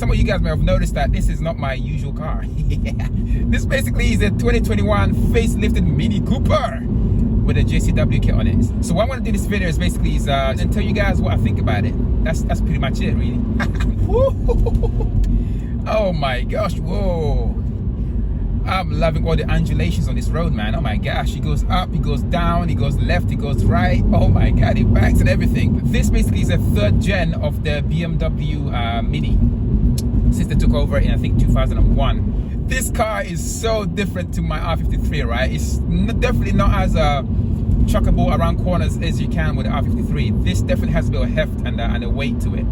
some of you guys may have noticed that this is not my usual car. This basically is a 2021 facelifted Mini Cooper with a JCW kit on it. So what I'm going to do this video is basically and tell you guys what I think about it. That's pretty much it, really. Oh my gosh, whoa. I'm loving all the undulations on this road, man. Oh my gosh, he goes up, he goes down, he goes left, he goes right. Oh my god, he backs and everything. This basically is a third gen of the BMW Mini since they took over in, I think, 2001. This car is so different to my R53, right? It's definitely not as chuckable around corners as you can with the R53. This definitely has a bit of heft and a weight to it.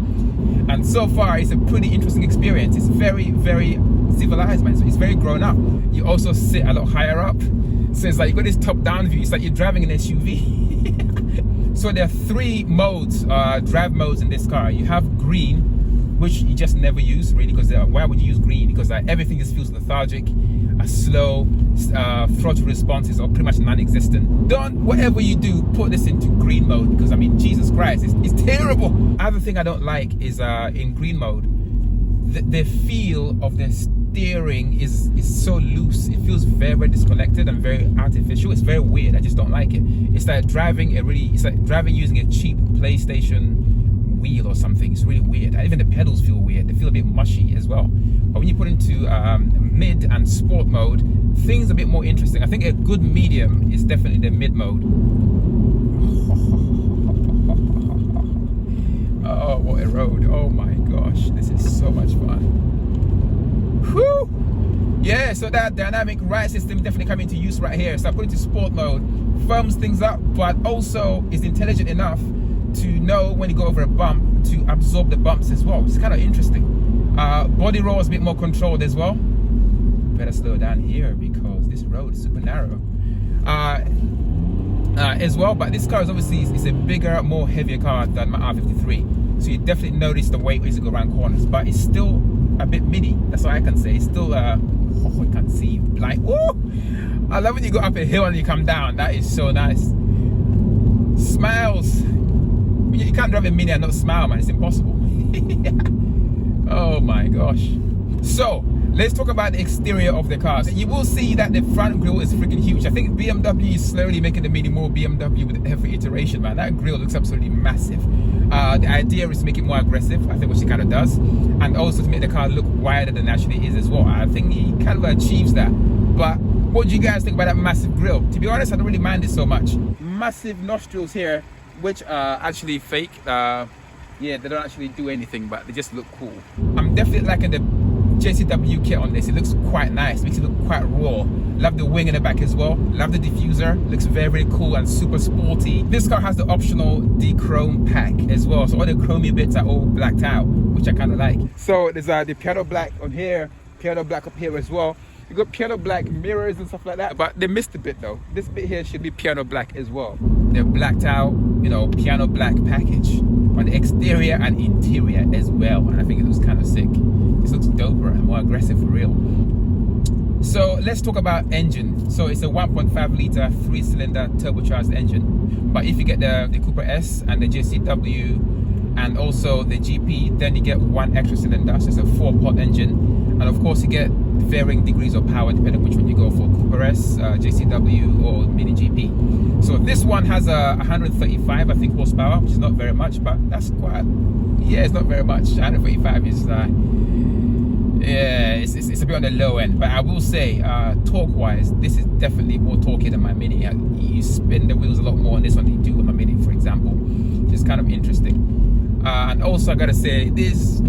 And so far, it's a pretty interesting experience. It's very, very civilized, man. So it's very grown up. You also sit a lot higher up. So it's like you got this top-down view. It's like you're driving an SUV. So there are three modes, drive modes in this car. You have green, which you just never use, really, because why would you use green? Because everything just feels lethargic, slow, throttle responses are pretty much non-existent. Don't, whatever you do, put this into green mode, because I mean, Jesus Christ, it's terrible. Other thing I don't like is in green mode, the feel of the steering is so loose. It feels very, very disconnected and very artificial. It's very weird. I just don't like it. It's like driving using a cheap PlayStation wheel or something. It's really weird. Even the pedals feel weird. They feel a bit mushy as well. But when you put into mid and sport mode, things are a bit more interesting. I think a good medium is definitely the mid mode. Oh, what a road. Oh my gosh, this is so much fun. Whew. Yeah, so that dynamic ride system definitely come into use right here. So I put it into sport mode, firms things up, but also is intelligent enough to know when you go over a bump to absorb the bumps as well. It's kind of interesting. Body roll is a bit more controlled as well. Better slow down here because this road is super narrow as well. But this car is obviously it's a bigger, more heavier car than my R53, so you definitely notice the weight as you go around corners. But it's still a bit mini. That's what I can say. It's still oh, I can't see. Like, woo! I love when you go up a hill and you come down. That is so nice. Smiles. You can't drive a Mini and not smile, man. It's impossible. Oh my gosh. So let's talk about the exterior of the car. So you will see that the front grille is freaking huge. I think BMW is slowly making the Mini more BMW with every iteration, man. That grille looks absolutely massive. The idea is to make it more aggressive. I think what she kind of does, and also to make the car look wider than it actually is as well. I think he kind of achieves that. But what do you guys think about that massive grille? To be honest, I don't really mind it so much. Massive nostrils here, which are actually fake. Yeah, they don't actually do anything, but they just look cool. I'm definitely liking the JCW kit on this. It looks quite nice, makes it look quite raw. Love the wing in the back as well. Love the diffuser, looks very, very cool and super sporty. This car has the optional D-chrome pack as well, so all the chromey bits are all blacked out, which I kind of like. So there's the piano black on here, piano black up here as well. You got piano black mirrors and stuff like that, but they missed a bit though. This bit here should be piano black as well. They're blacked out, you know, piano black package on the exterior and interior as well, and I think it looks kind of sick. This looks doper and more aggressive for real. So let's talk about engine. So it's a 1.5 litre 3-cylinder turbocharged engine, but if you get the Cooper S and the JCW and also the GP, then you get one extra cylinder, so it's a 4-pot engine. And of course you get varying degrees of power depending on which one you go for, Cooper S, JCW or Mini GP. So this one has a 135, I think, horsepower, which is not very much, but that's quite, yeah, it's not very much. 135 is, yeah, it's a bit on the low end. But I will say, torque-wise, this is definitely more torquey than my Mini. You spin the wheels a lot more on this one than you do on my Mini, for example, which is kind of interesting. And also I gotta say, this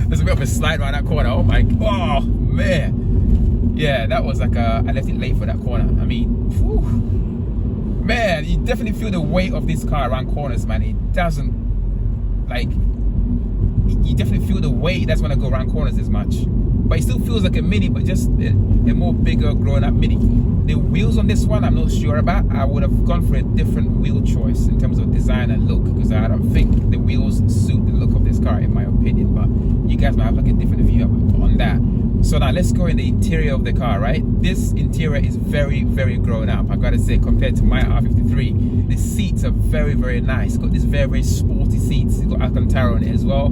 there's a bit of a slide around that corner. Oh my, oh man, yeah, that was like I left it late for that corner. I mean, whew, man, you definitely feel the weight of this car around corners, man. It doesn't, like, you definitely feel the weight. That's when I go around corners as much, but it still feels like a Mini, but just a more bigger grown up Mini. The wheels on this one I'm not sure about. I would have gone for a different wheel choice in terms of design and look, because I don't think the wheels suit the look of this car in my opinion, but you guys might have like a different view on that. So now let's go in the interior of the car, right? This interior is very, very grown up. I gotta say, compared to my R53, the seats are very, very nice. It's got these very, very sporty seats. It's got Alcantara on it as well.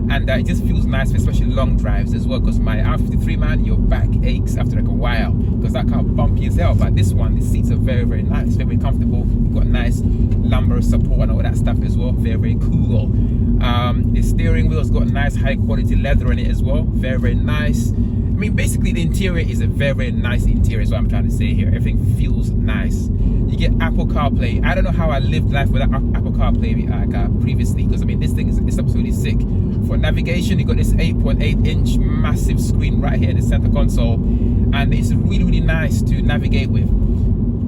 And it just feels nice, especially long drives as well. Because my R53, man, your back aches after like a while. Because that car bumpy as hell. But this one, the seats are very, very nice. Very, very comfortable. You've got nice lumbar support and all that stuff as well. Very, very cool. The steering wheel's got nice high quality leather in it as well. Very, very nice. I mean, basically the interior is a very, very nice interior is what I'm trying to say here. Everything feels nice. You get Apple CarPlay. I don't know how I lived life without Apple CarPlay previously, because I mean, this thing is absolutely sick. For navigation, you got this 8.8 inch massive screen right here in the center console, and it's really, really nice to navigate with.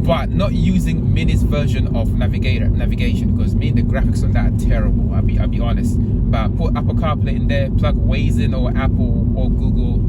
But not using Mini's version of navigation, because me and the graphics on that are terrible. I'll be honest. But put Apple CarPlay in there, plug Waze in, or Apple or Google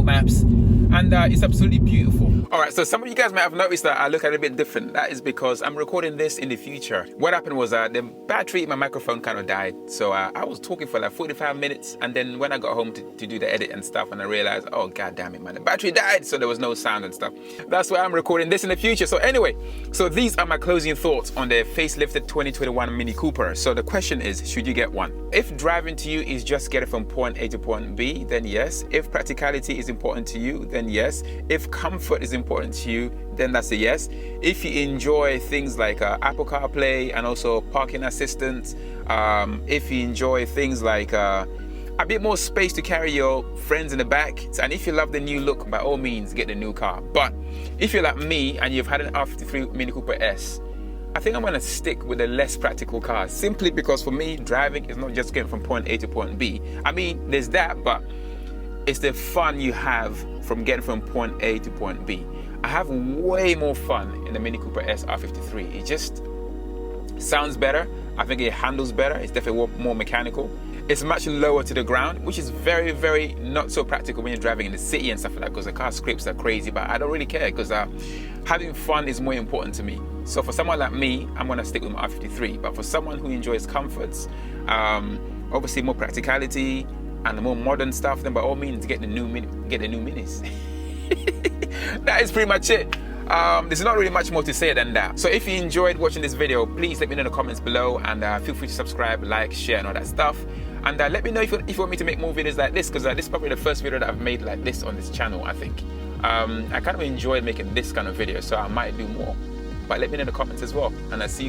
Maps, and it's absolutely beautiful. All right, so some of you guys might have noticed that I look a little bit different. That is because I'm recording this in the future. What happened was the battery in my microphone kind of died, so I was talking for like 45 minutes, and then when I got home to do the edit and stuff, and I realized, oh god damn it, man, the battery died, so there was no sound and stuff. That's why I'm recording this in the future. So anyway, so these are my closing thoughts on the facelifted 2021 Mini Cooper. So the question is, should you get one? If driving to you is just getting from point A to point B, then yes. If practicality is important to you, then yes. If comfort is important to you, then that's a yes. If you enjoy things like Apple CarPlay and also parking assistance, if you enjoy things like a bit more space to carry your friends in the back, and if you love the new look, by all means get the new car. But if you're like me and you've had an R53 Mini Cooper S, I think I'm going to stick with the less practical cars, simply because for me, driving is not just getting from point A to point B. I mean, there's that, but it's the fun you have from getting from point A to point B. I have way more fun in the Mini Cooper S R53. It just sounds better. I think it handles better. It's definitely more mechanical. It's much lower to the ground, which is very, very not so practical when you're driving in the city and stuff like that, because the car scrapes are crazy, but I don't really care, because having fun is more important to me. So for someone like me, I'm gonna stick with my R53, but for someone who enjoys comforts, obviously more practicality and the more modern stuff, then by all means get the new Minis. That is pretty much it. There's not really much more to say than that. So if you enjoyed watching this video, please let me know in the comments below, and feel free to subscribe, like, share, and all that stuff. And let me know if you want me to make more videos like this, because this is probably the first video that I've made like this on this channel, I think. I kind of enjoy making this kind of video, so I might do more. But let me know in the comments as well, and I'll see you